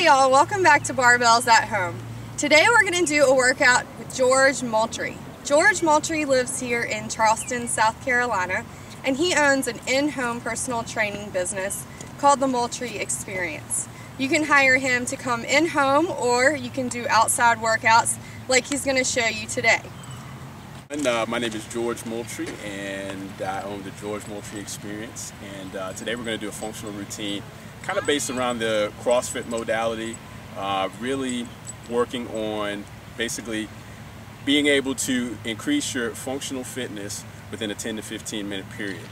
Hey y'all, welcome back to BarBelles at Home. Today we're going to do a workout with George Moultrie. George Moultrie lives here in Charleston, South Carolina, and he owns an in-home personal training business called the Moultrie Experience. You can hire him to come in-home or you can do outside workouts like he's going to show you today. My name is George Moultrie and I own the George Moultrie Experience, and today we're going to do a functional routine kind of based around the CrossFit modality, really working on basically being able to increase your functional fitness within a 10 to 15 minute period.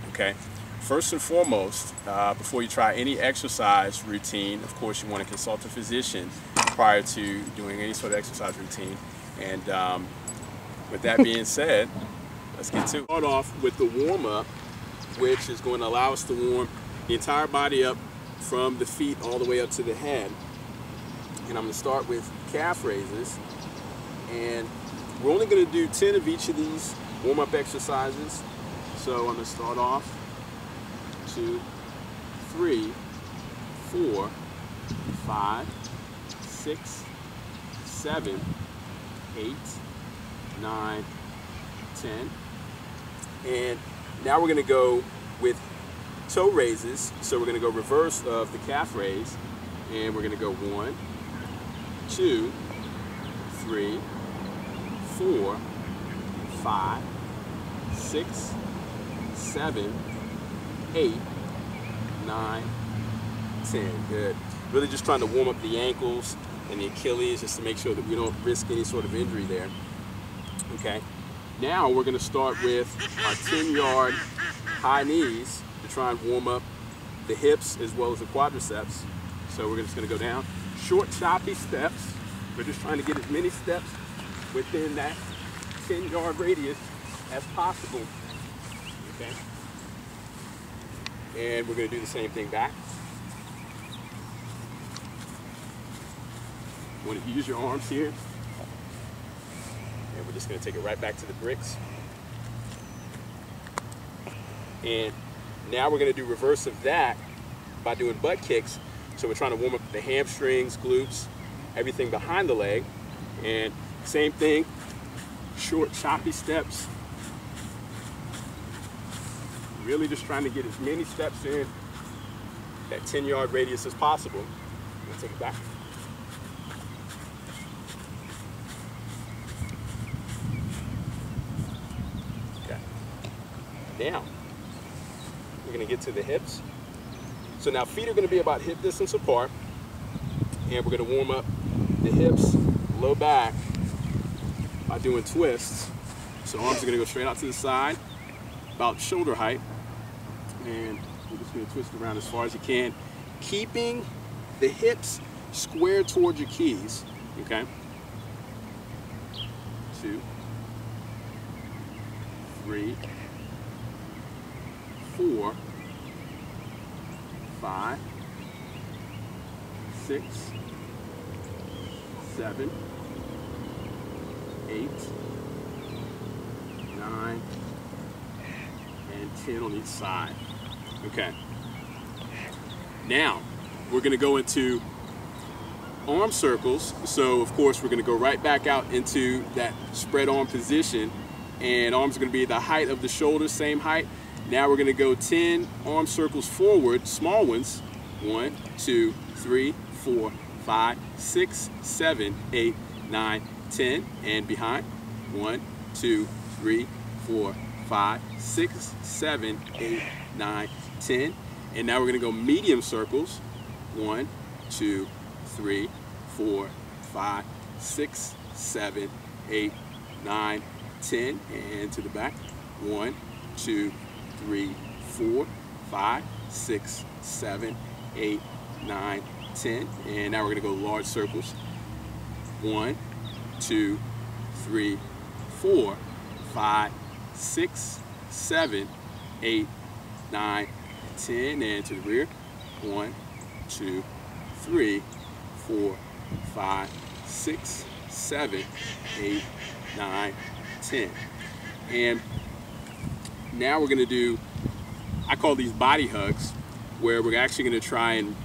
Okay. First and foremost, before you try any exercise routine, of course you want to consult a physician prior to doing any sort of exercise routine. And with that being said, let's get to it. Start off with the warm-up, which is going to allow us to warm the entire body up from the feet all the way up to the head. And I'm going to start with calf raises. And we're only going to do 10 of each of these warm-up exercises. So I'm going to start off 2, 3, 4, 5, 6, 7, 8, 9, 10. And now we're going to go with toe raises. So we're going to go reverse of the calf raise, and we're going to go 1, 2, 3, 4, 5, 6, 7, 8, 9, 10. Good. Really just trying to warm up the ankles and the Achilles just to make sure that we don't risk any sort of injury there. Okay. Now we're going to start with our 10-yard high knees to try and warm up the hips as well as the quadriceps. So we're just going to go down short, choppy steps. We're just trying to get as many steps within that 10-yard radius as possible. Okay. And we're going to do the same thing back. You want to use your arms here. And we're just going to take it right back to the bricks. And now we're going to do reverse of that by doing butt kicks. So we're trying to warm up the hamstrings, glutes, everything behind the leg. And same thing, short, choppy steps. Really just trying to get as many steps in that 10-yard radius as possible. Let's take it back. Now, we're going to get to the hips. So now feet are going to be about hip distance apart, and we're going to warm up the hips, low back, by doing twists. So arms are going to go straight out to the side, about shoulder height, and we're just going to twist around as far as you can, keeping the hips square towards your keys. Okay? 2, 3, 4, 5, 6, 7, 8, 9, and 10 on each side. Okay. Now, we're going to go into arm circles. So, of course, we're going to go right back out into that spread arm position, and arms are going to be the height of the shoulders, same height. Now we're going to go 10 arm circles forward, small ones. 1, 2, 3, 4, 5, 6, 7, 8, 9, 10. And behind. 1, 2, 3, 4, 5, 6, 7, 8, 9, 10. And now we're going to go medium circles. 1, 2, 3, 4, 5, 6, 7, 8, 9, 10. And to the back. 1, 2, 3, 4, 5, 6, 7, 8, 9, 10. And now we're going to go large circles. 1, 2, 3, 4, 5, 6, 7, 8, 9, 10. And to the rear. 1, 2, 3, 4, 5, 6, 7, 8, 9, 10. And now we're going to do, I call these body hugs, where we're actually going to try and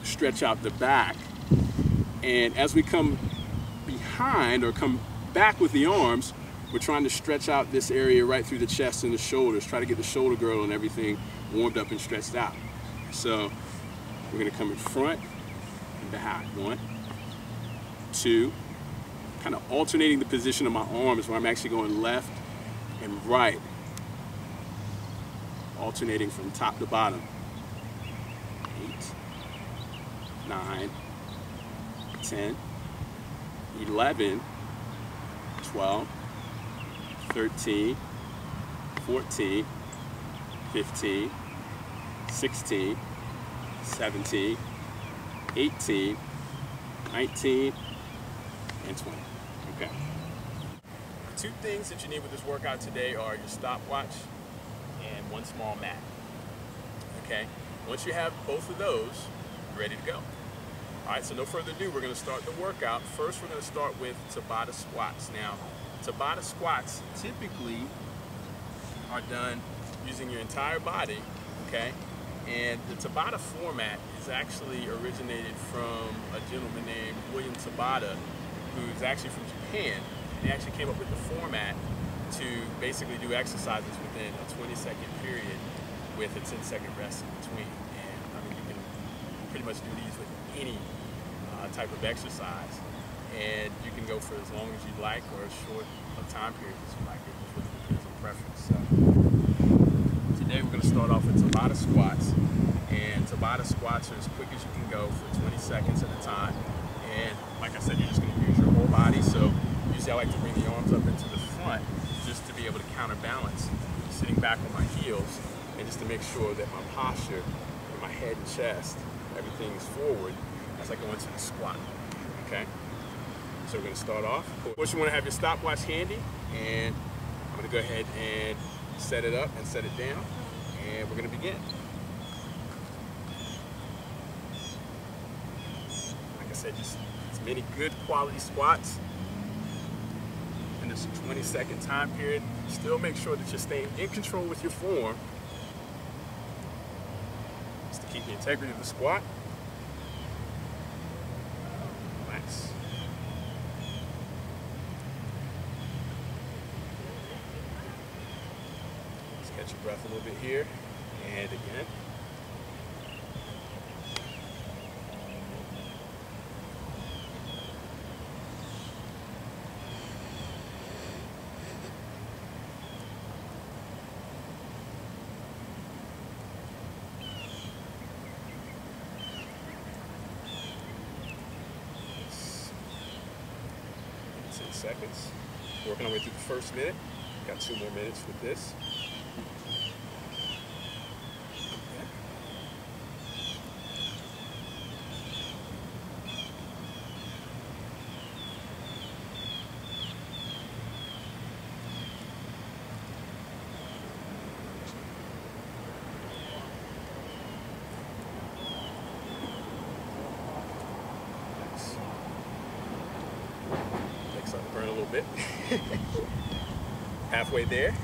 stretch out the back. And as we come behind or come back with the arms, we're trying to stretch out this area right through the chest and the shoulders, try to get the shoulder girdle and everything warmed up and stretched out. So we're gonna come in front and behind. 1, 2, kind of alternating the position of my arms where I'm actually going left and right, alternating from top to bottom. 8, 9, 10, 11, 12, 13, 14, 15, 16, 17, 18, 19, and 20. Okay. The 2 things that you need with this workout today are your stopwatch and 1 small mat. Okay. Once you have both of those, you're ready to go. All right, so no further ado, we're going to start the workout. First, we're going to start with Tabata squats. Now, Tabata squats typically are done using your entire body, okay? And the Tabata format is actually originated from a gentleman named William Tabata, who's actually from Japan. He actually came up with the format to basically do exercises within a 20-second period with a 10-second rest in between. And I mean, you can pretty much do these with any type of exercise, and you can go for as long as you'd like or as short a time period as you like. It just really depends on preference. So today we're going to start off with Tabata squats, and Tabata squats are as quick as you can go for 20 seconds at a time. And like I said, you're just going to use your whole body. So usually I like to bring the arms up into the front just to be able to counterbalance sitting back on my heels, and just to make sure that my posture and my head and chest, everything is forward as I go into the squat, okay? So we're gonna start off. Of course, you wanna have your stopwatch handy, and I'm gonna go ahead and set it up and set it down, and we're gonna begin. Like I said, just as many good quality squats in this 20-second time period. Still make sure that you're staying in control with your form, just to keep the integrity of the squat. Relax. Let's catch your breath a little bit here, and again. Seconds. Working our way through the first minute. Got 2 more minutes with this. Burn a little bit. Halfway there.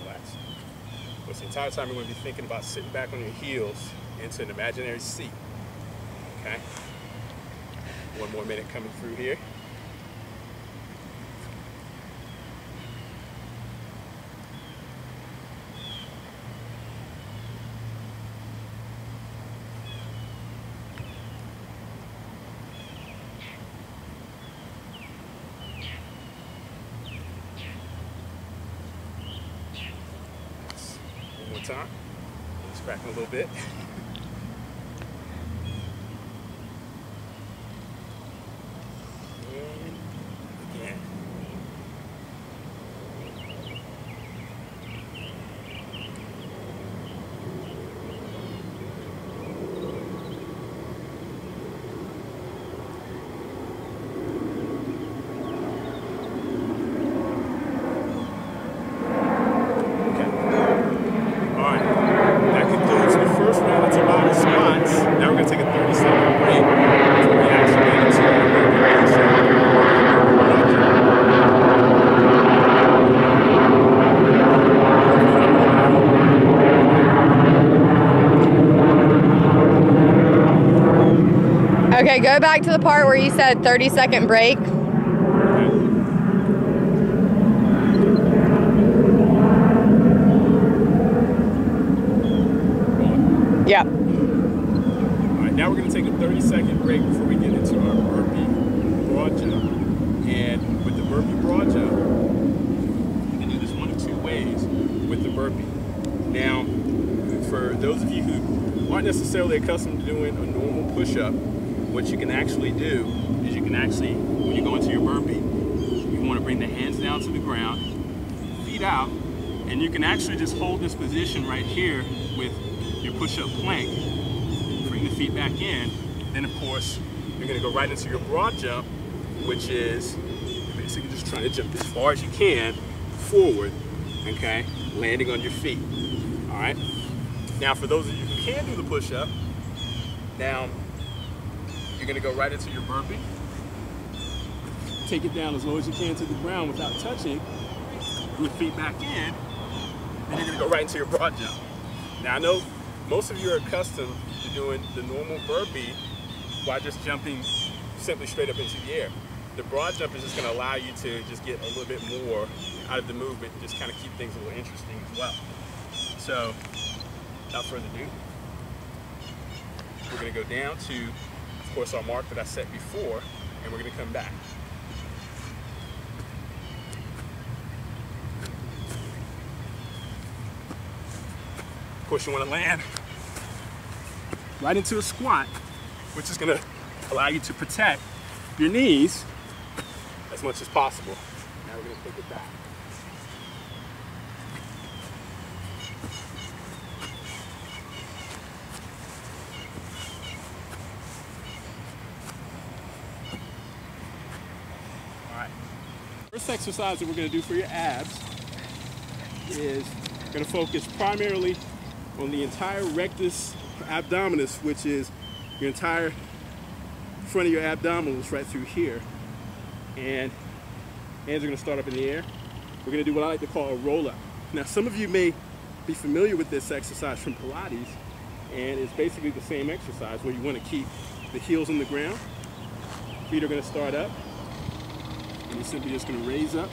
Relax. The entire time you're going to be thinking about sitting back on your heels into an imaginary seat. Okay? 1 more minute coming through here. Time. Just cracking a little bit. And again. Okay, go back to the part where you said 30-second break. Yep. All right, now we're going to take a 30-second break before we get into our burpee broad jump. And with the burpee broad jump, you can do this one of two ways with the burpee. Now, for those of you who aren't necessarily accustomed to doing a normal push-up, what you can actually do is you can actually, when you go into your burpee, you want to bring the hands down to the ground, feet out, and you can actually just hold this position right here with your push-up plank. Bring the feet back in. Then, of course, you're going to go right into your broad jump, which is basically just trying to jump as far as you can forward, okay, landing on your feet. All right. Now, for those of you who can do the push-up, now you're going to go right into your burpee. Take it down as low as you can to the ground without touching. Your feet back in. Then you're going to go right into your broad jump. Now, I know most of you are accustomed to doing the normal burpee while just jumping simply straight up into the air. The broad jump is just going to allow you to just get a little bit more out of the movement, just kind of keep things a little interesting as well. So, without further ado, we're going to go down to, of course, our mark that I set before, and we're going to come back. Of course, you want to land right into a squat, which is going to allow you to protect your knees as much as possible. Now we're going to take it back. All right. First exercise that we're going to do for your abs is going to focus primarily on the entire rectus abdominis, which is your entire front of your abdominals right through here. And hands are going to start up in the air. We're going to do what I like to call a roll-up. Now, some of you may be familiar with this exercise from Pilates, and it's basically the same exercise where you want to keep the heels on the ground. Feet are going to start up, and you're simply just going to raise up,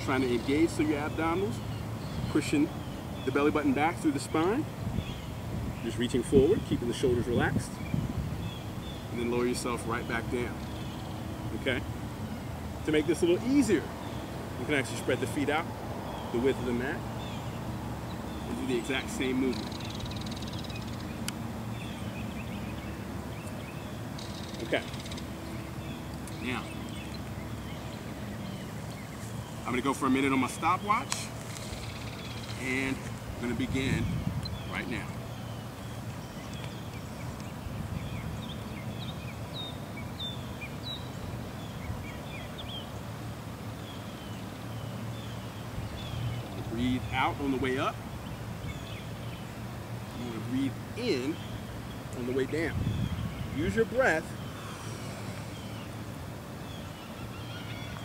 trying to engage through your abdominals, pushing the belly button back through the spine. Just reaching forward, keeping the shoulders relaxed, and then lower yourself right back down, okay? To make this a little easier, you can actually spread the feet out the width of the mat and do the exact same movement. Okay. Now, I'm gonna go for a minute on my stopwatch, and I'm gonna begin right now. Breathe out on the way up. You want to breathe in on the way down. Use your breath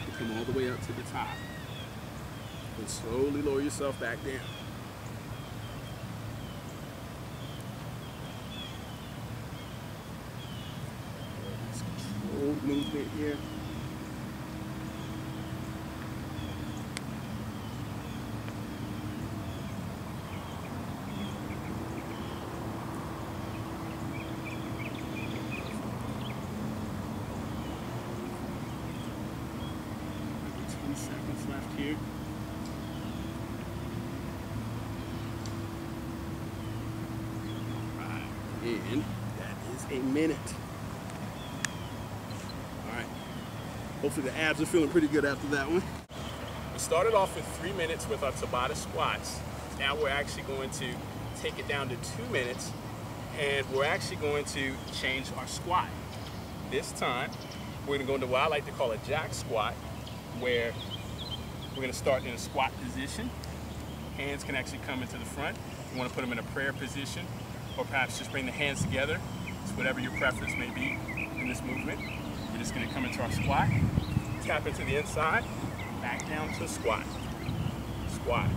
to come all the way up to the top. And slowly lower yourself back down. Nice controlled movement here. Seconds left here. Right, and that is a minute. All right, hopefully the abs are feeling pretty good after that one. We started off with 3 minutes with our Tabata squats. Now we're actually going to take it down to 2 minutes, and we're actually going to change our squat. This time, we're going to go into what I like to call a jack squat, where we're going to start in a squat position. Hands can actually come into the front. You want to put them in a prayer position, or perhaps just bring the hands together. It's whatever your preference may be in this movement. We're just going to come into our squat, tap into the inside, back down to a squat. Squat,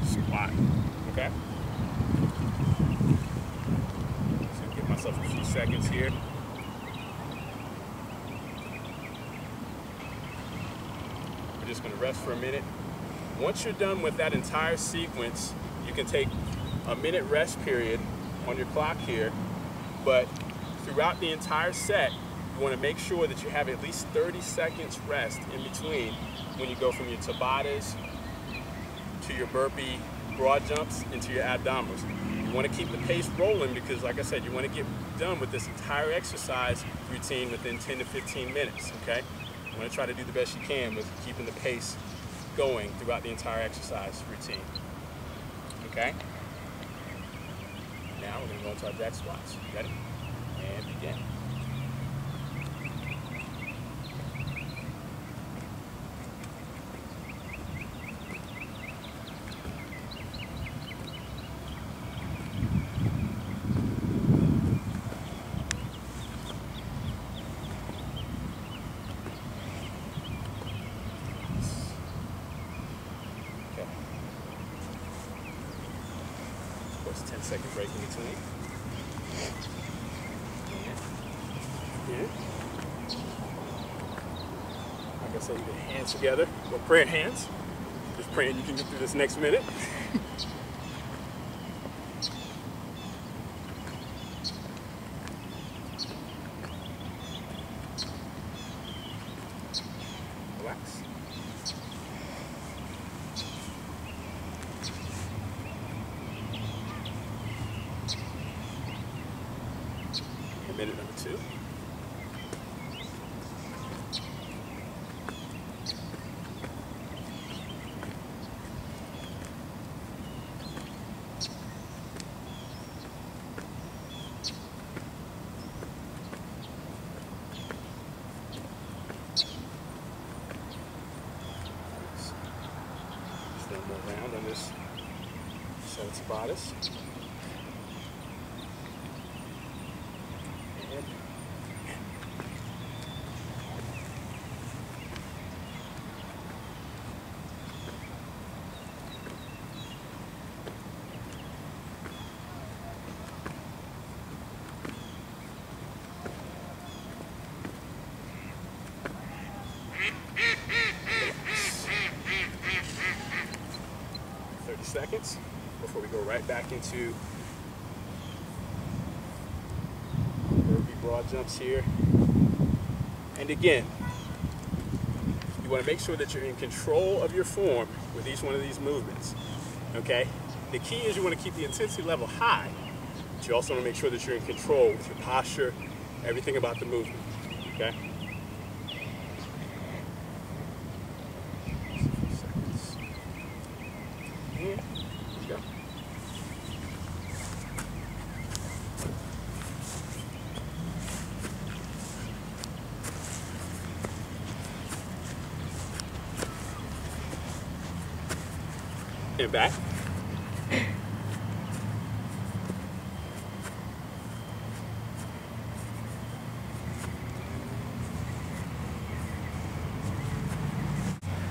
squat, okay? So give myself a few seconds here. just going to rest for a minute. Once you're done with that entire sequence, you can take a minute rest period on your clock here, but throughout the entire set, you want to make sure that you have at least 30 seconds rest in between when you go from your Tabatas to your burpee broad jumps into your abdominals. You want to keep the pace rolling because, like I said, you want to get done with this entire exercise routine within 10 to 15 minutes, okay? You want to try to do the best you can with keeping the pace going throughout the entire exercise routine, okay? Now we're going to go into our jack squats. Ready? And begin. Of course, 10-second break in between. Like I said, you get hands together, or prayer hands. Just praying you can get through this next minute. Relax. Minute number 2. Just one more round on this set of Tabatas. Seconds before we go right back into burpee broad jumps here. And again, you want to make sure that you're in control of your form with each one of these movements, okay? The key is you want to keep the intensity level high, but you also want to make sure that you're in control with your posture, everything about the movement, okay? And back.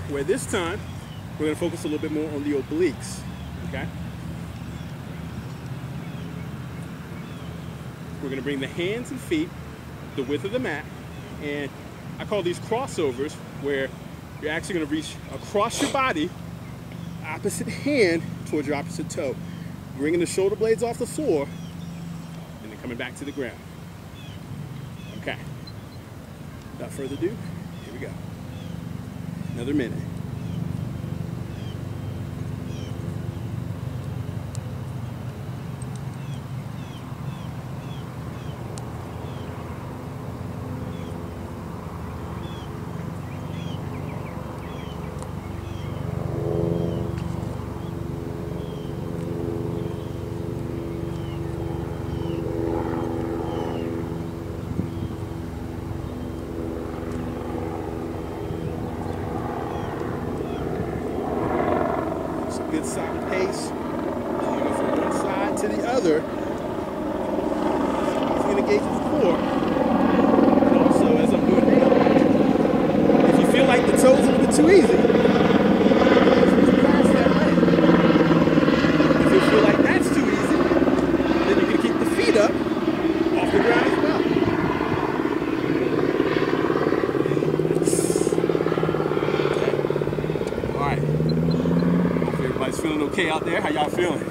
Where this time, we're going to focus a little bit more on the obliques, okay? We're going to bring the hands and feet the width of the mat, and I call these crossovers, where you're actually going to reach across your body, opposite hand towards your opposite toe, bringing the shoulder blades off the floor and then coming back to the ground. Okay, without further ado, here we go. Another minute. Good solid pace. You go from one side to the other. It's going to engage the core. And also, as I'm doing now, if you feel like the toes are a bit too easy, pass that leg. If you feel like that's too easy, then you can keep the feet up off the ground as well. Okay. feeling okay out there? How y'all feeling?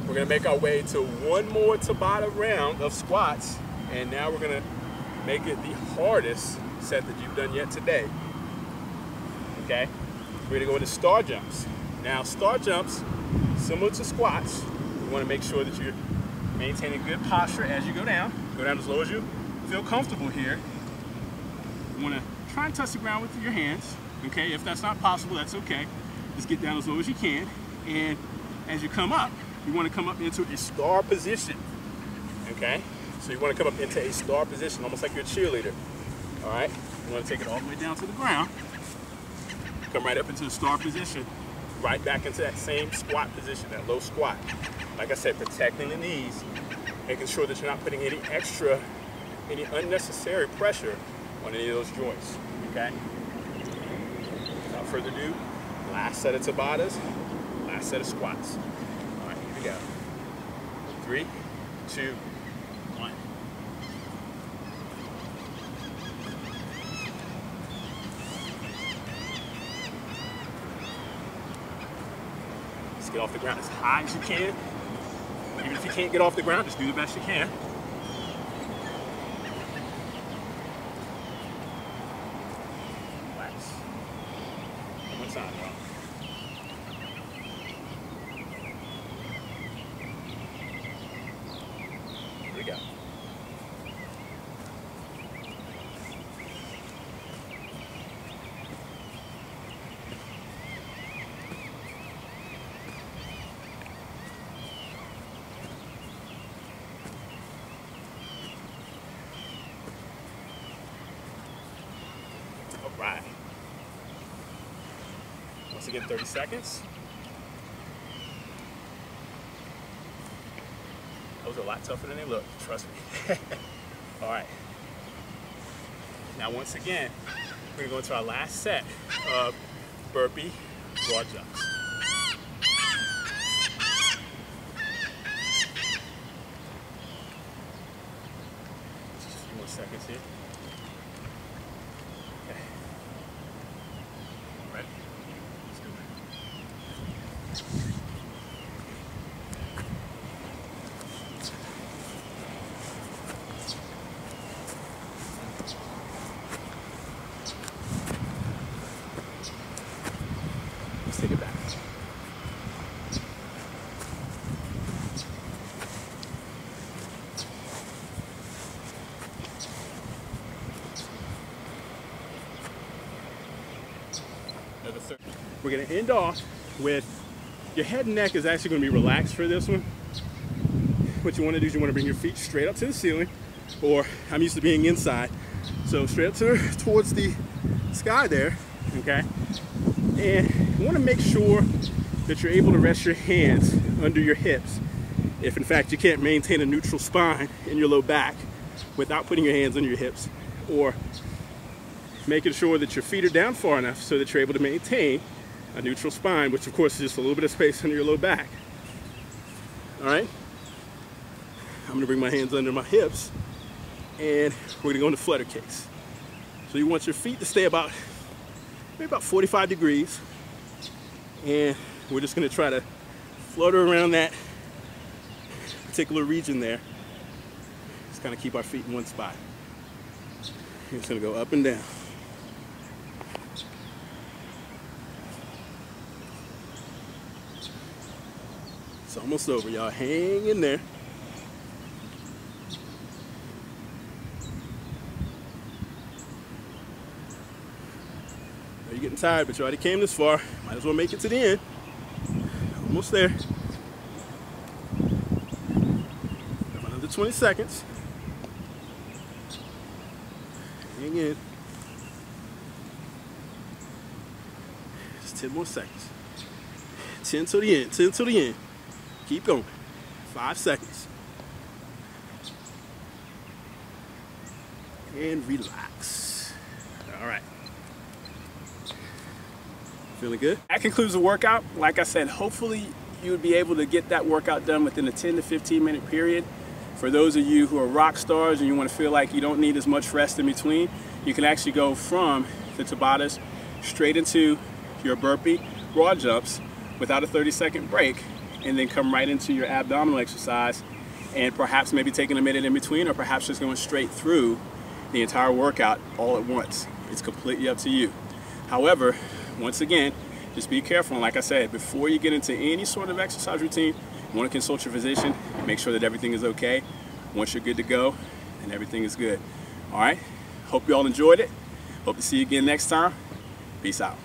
We're gonna make our way to one more Tabata round of squats, and now we're gonna make it the hardest set that you've done yet today. Okay? We're gonna go into star jumps. Now, star jumps, similar to squats, you wanna make sure that you're maintaining good posture as you go down. Go down as low as you feel comfortable here. You wanna try and touch the ground with your hands. Okay, if that's not possible, that's okay. Just get down as low as you can. And as you come up, you want to come up into a star position. Okay, so you want to come up into a star position, almost like you're a cheerleader. All right, you want to take it all the way down to the ground. Come right up into the star position, right back into that same squat position, that low squat. Like I said, protecting the knees, making sure that you're not putting any unnecessary pressure on any of those joints. Okay. Without further ado, last set of Tabatas, last set of squats. All right, here we go. 3, 2, 1. Just get off the ground as high as you can. Even if you can't get off the ground, just do the best you can. Here we go. All right. Once again, 30 seconds. Those are a lot tougher than they look, trust me. All right. Now, once again, we're gonna go into our last set of burpee broad jumps. Just a few more seconds here. Okay. Ready? Let's do it. Let's take it back. Another third. We're going to end off with your head and neck is actually going to be relaxed for this one. What you want to do is you want to bring your feet straight up to the ceiling, or I'm used to being inside, so straight up towards the sky there, okay? And you want to make sure that you're able to rest your hands under your hips if in fact you can't maintain a neutral spine in your low back without putting your hands under your hips, or making sure that your feet are down far enough so that you're able to maintain a neutral spine, which of course is just a little bit of space under your low back. All right, I'm gonna bring my hands under my hips and we're gonna go into flutter kicks. So you want your feet to stay about maybe about 45 degrees, and we're just gonna try to flutter around that particular region there. Just kind of keep our feet in one spot. We're just gonna go up and down. It's almost over, y'all. Hang in there. You're getting tired, but you already came this far. Might as well make it to the end. Almost there. Another 20 seconds. Hang in. Just 10 more seconds. 10 to the end. 10 to the end. Keep going. 5 seconds. And relax. All right. Feeling good? That concludes the workout. Like I said, hopefully you would be able to get that workout done within a 10 to 15 minute period. For those of you who are rock stars and you want to feel like you don't need as much rest in between, you can actually go from the Tabatas straight into your burpee broad jumps without a 30-second break, and then come right into your abdominal exercise, and perhaps maybe taking a minute in between, or perhaps just going straight through the entire workout all at once. It's completely up to you. However, once again, just be careful. And like I said, before you get into any sort of exercise routine, you want to consult your physician, make sure that everything is okay. Once you're good to go, and everything is good. All right, hope you all enjoyed it. Hope to see you again next time. Peace out.